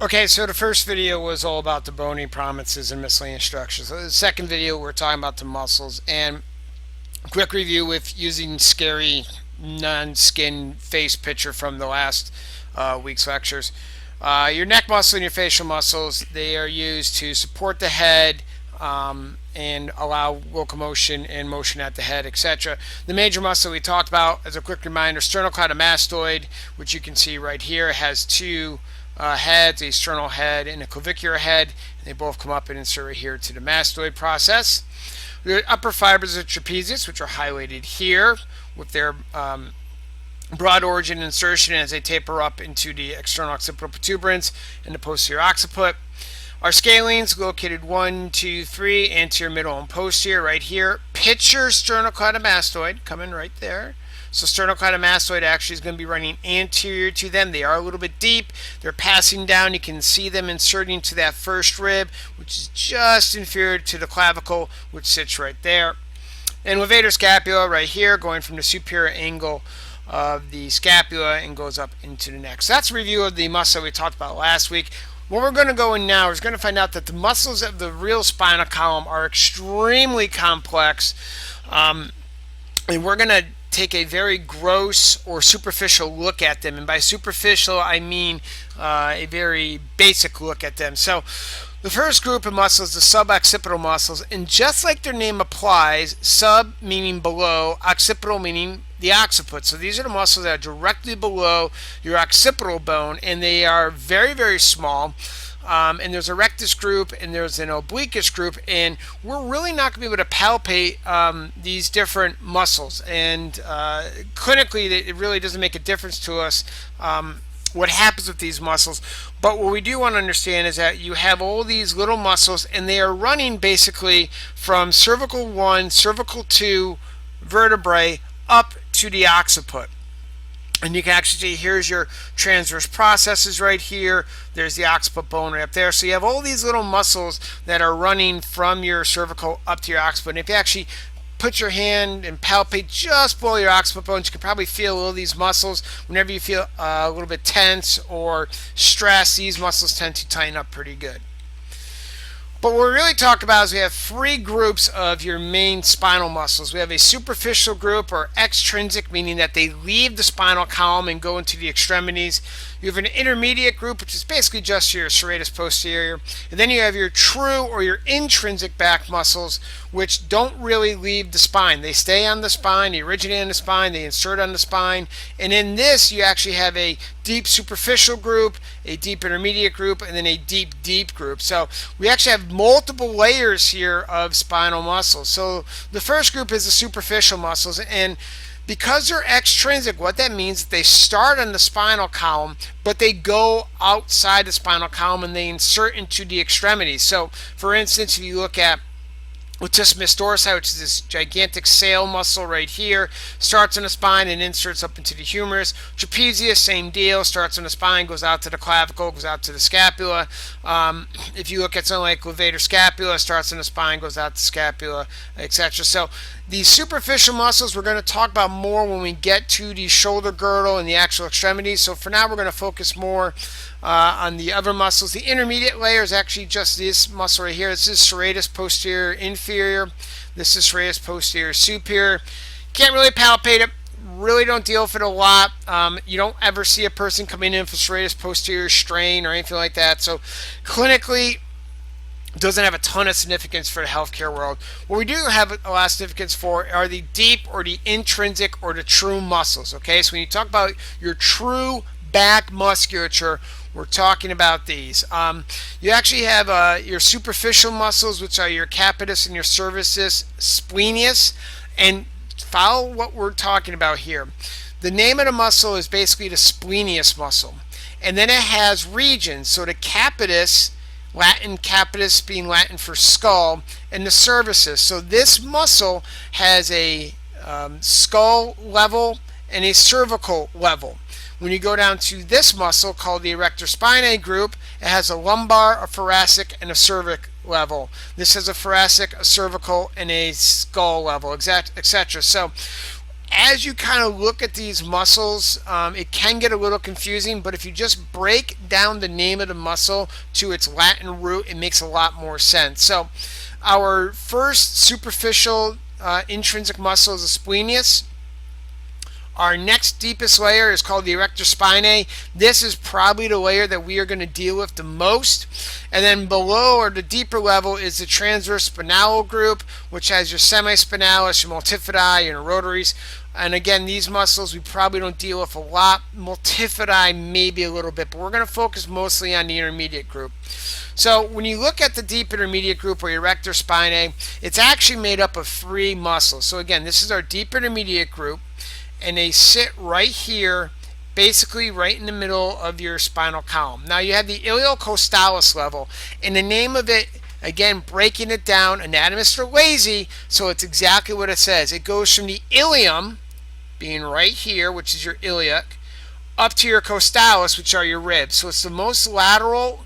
Okay, so the first video was all about the bony prominences and miscellaneous structures. So the second video, we're talking about the muscles. And quick review with using scary non-skin face picture from the last week's lectures. Your neck muscle and your facial muscles, they are used to support the head and allow locomotion and motion at the head, etc. The major muscle we talked about, as a quick reminder, sternocleidomastoid, which you can see right here, has two heads, a sternal head and a clavicular head, and they both come up and insert right here to the mastoid process. The upper fibers of trapezius, which are highlighted here with their broad origin insertion as they taper up into the external occipital protuberance and the posterior occiput. Our scalenes located 1, 2, 3, anterior, middle, and posterior right here. Picture sternocleidomastoid coming right there. So sternocleidomastoid actually is going to be running anterior to them. They are a little bit deep. They're passing down. You can see them inserting to that first rib, which is just inferior to the clavicle, which sits right there. And with Vader scapula right here, going from the superior angle of the scapula and goes up into the neck. So that's a review of the muscle we talked about last week. What we're going to go in now is going to find out that the muscles of the real spinal column are extremely complex, and we're going to take a very gross or superficial look at them. And by superficial, I mean a very basic look at them. So the first group of muscles, the suboccipital muscles, and just like their name applies, sub meaning below, occipital meaning the occiput. So these are the muscles that are directly below your occipital bone, and they are very, very small. And there's a rectus group and there's an obliquus group, and we're really not going to be able to palpate these different muscles. And clinically, it really doesn't make a difference to us what happens with these muscles. But what we do want to understand is that you have all these little muscles, and they are running basically from cervical 1, cervical 2 vertebrae up to the occiput. And you can actually see here's your transverse processes right here. There's the occiput bone right up there. So you have all these little muscles that are running from your cervical up to your occiput. And if you actually put your hand and palpate just below your occiput bones, you can probably feel all these muscles. Whenever you feel a little bit tense or stressed, these muscles tend to tighten up pretty good. But what we're really talking about is we have three groups of your main spinal muscles. We have a superficial group, or extrinsic, meaning that they leave the spinal column and go into the extremities. You have an intermediate group, which is basically just your serratus posterior. And then you have your true or your intrinsic back muscles, which don't really leave the spine. They stay on the spine, they originate on the spine, they insert on the spine. And in this, you actually have a deep superficial group, a deep intermediate group, and then a deep group. So we actually have multiple layers here of spinal muscles. So the first group is the superficial muscles, and because they're extrinsic, what that means is they start on the spinal column, but they go outside the spinal column and they insert into the extremities. So for instance, if you look at latissimus dorsi, which is this gigantic sail muscle right here, starts on the spine and inserts up into the humerus. Trapezius, same deal, starts on the spine, goes out to the clavicle, goes out to the scapula. If you look at something like levator scapula, starts on the spine, goes out to scapula, etc. So these superficial muscles we're going to talk about more when we get to the shoulder girdle and the actual extremities. So for now, we're going to focus more on the other muscles. The intermediate layer is actually just this muscle right here. This is serratus posterior inferior. This is serratus posterior superior. Can't really palpate it. Really don't deal with it a lot. You don't ever see a person coming in for serratus posterior strain or anything like that. So clinically, doesn't have a ton of significance for the healthcare world. What we do have a lot of significance for are the deep or the intrinsic or the true muscles. Okay, so when you talk about your true back musculature, we're talking about these. You actually have your superficial muscles, which are your capitis and your cervicis splenius, and follow what we're talking about here. The name of the muscle is basically the splenius muscle, and then it has regions. So the capitis, Latin capitis being Latin for skull, and the cervicis. So this muscle has a skull level and a cervical level. When you go down to this muscle called the erector spinae group, it has a lumbar, a thoracic, and a cervic level. This has a thoracic, a cervical, and a skull level, etc. So as you kind of look at these muscles, it can get a little confusing, but if you just break down the name of the muscle to its Latin root, it makes a lot more sense. So our first superficial intrinsic muscle is the splenius. Our next deepest layer is called the erector spinae. This is probably the layer that we are going to deal with the most. And then below, or the deeper level, is the transverse spinal group, which has your semispinalis, your multifidi, your rotaries. And again, these muscles we probably don't deal with a lot. Multifidi maybe a little bit, but we're going to focus mostly on the intermediate group. So when you look at the deep intermediate group, or erector spinae, it's actually made up of 3 muscles. So again, this is our deep intermediate group, and they sit right here, basically right in the middle of your spinal column. Now you have the iliocostalis level, and the name of it, again, breaking it down, anatomists are lazy, so it's exactly what it says. It goes from the ilium, being right here, which is your iliac, up to your costalis, which are your ribs. So it's the most lateral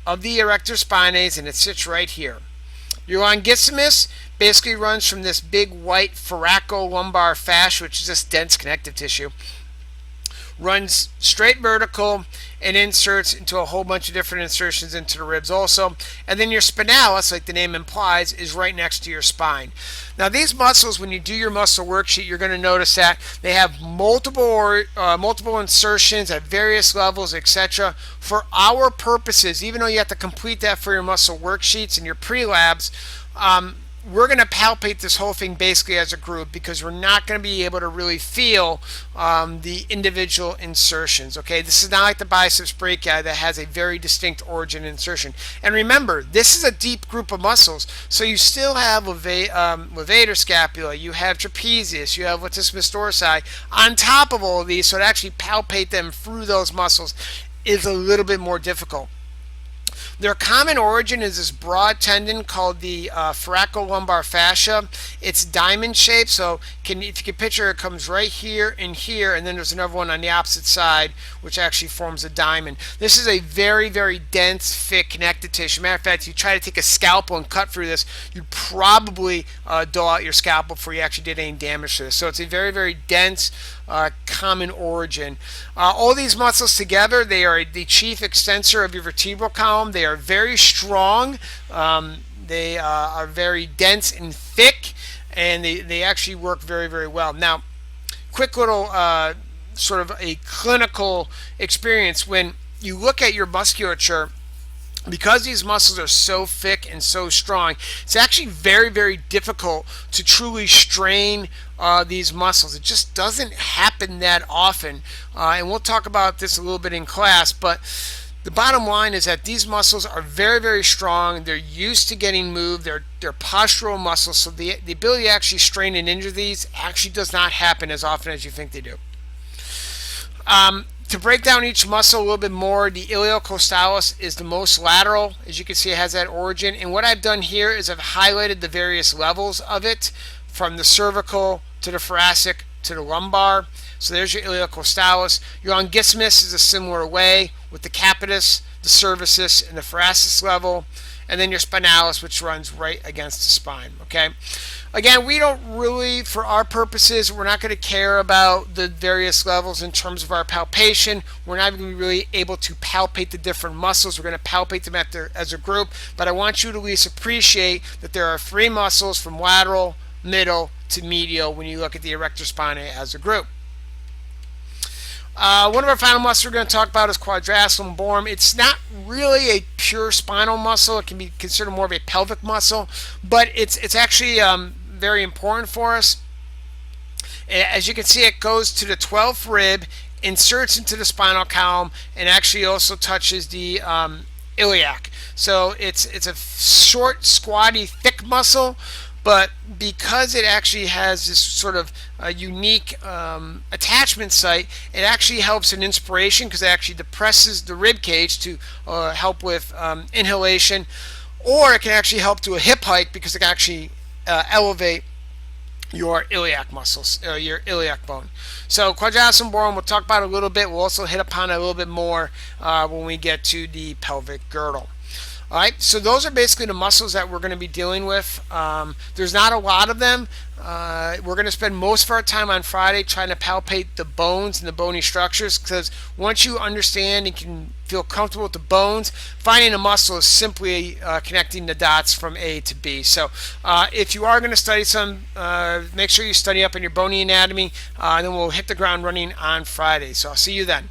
of the erector spinae, and it sits right here. Your longissimus basically runs from this big white thoracolumbar fascia, which is this dense connective tissue, runs straight vertical and inserts into a whole bunch of different insertions into the ribs also. And then your spinalis, like the name implies, is right next to your spine. Now these muscles, when you do your muscle worksheet, you're going to notice that they have multiple insertions at various levels, etc. For our purposes, even though you have to complete that for your muscle worksheets and your pre-labs, we're going to palpate this whole thing basically as a group, because we're not going to be able to really feel the individual insertions. Okay, this is not like the biceps brachii that has a very distinct origin insertion. And remember, this is a deep group of muscles, so you still have Vader scapula, you have trapezius, you have latissimus dorsi on top of all of these, so to actually palpate them through those muscles is a little bit more difficult. Their common origin is this broad tendon called the thoracolumbar fascia. It's diamond shaped, so if you can picture, it comes right here and here, and then there's another one on the opposite side, which actually forms a diamond. This is a very, very dense, thick connective tissue. Matter of fact, if you try to take a scalpel and cut through this, you'd probably dull out your scalpel before you actually did any damage to this. So it's a very, very dense, common origin. All these muscles together, they are the chief extensor of your vertebral column. They are very strong. They are very dense and thick, and they actually work very, very well. Now, quick little sort of a clinical experience. When you look at your musculature, because these muscles are so thick and so strong, it's actually very, very difficult to truly strain these muscles. It just doesn't happen that often, and we'll talk about this a little bit in class, but the bottom line is that these muscles are very, very strong. They're used to getting moved. They're postural muscles, so the ability to actually strain and injure these actually does not happen as often as you think they do. To break down each muscle a little bit more, the iliocostalis is the most lateral. As you can see, it has that origin. And what I've done here is I've highlighted the various levels of it, from the cervical to the thoracic to the lumbar. So there's your iliocostalis. Your longissimus is a similar way, with the capitis, the cervicis, and the thoracic level. And then your spinalis, which runs right against the spine. Okay. Again, we don't really, for our purposes, we're not going to care about the various levels in terms of our palpation. We're not going to be really able to palpate the different muscles. We're going to palpate them as a group. But I want you to at least appreciate that there are 3 muscles from lateral, middle, to medial when you look at the erector spinae as a group. One of our final muscles we're going to talk about is Quadratus Lumborum. It's not really a pure spinal muscle. It can be considered more of a pelvic muscle, but it's actually very important for us. As you can see, it goes to the 12th rib, inserts into the spinal column, and actually also touches the iliac. So it's a short, squatty, thick muscle, but because it actually has this sort of unique attachment site, it actually helps in inspiration, because it actually depresses the rib cage to help with inhalation, or it can actually help do a hip hike, because it can actually elevate your iliac muscles, your iliac bone. So Quadratus Lumborum we'll talk about a little bit. We'll also hit upon it a little bit more when we get to the pelvic girdle. All right, so those are basically the muscles that we're going to be dealing with. There's not a lot of them. We're going to spend most of our time on Friday trying to palpate the bones and the bony structures, because once you understand and can feel comfortable with the bones, finding a muscle is simply connecting the dots from A to B. So if you are going to study some, make sure you study up on your bony anatomy, and then we'll hit the ground running on Friday. So I'll see you then.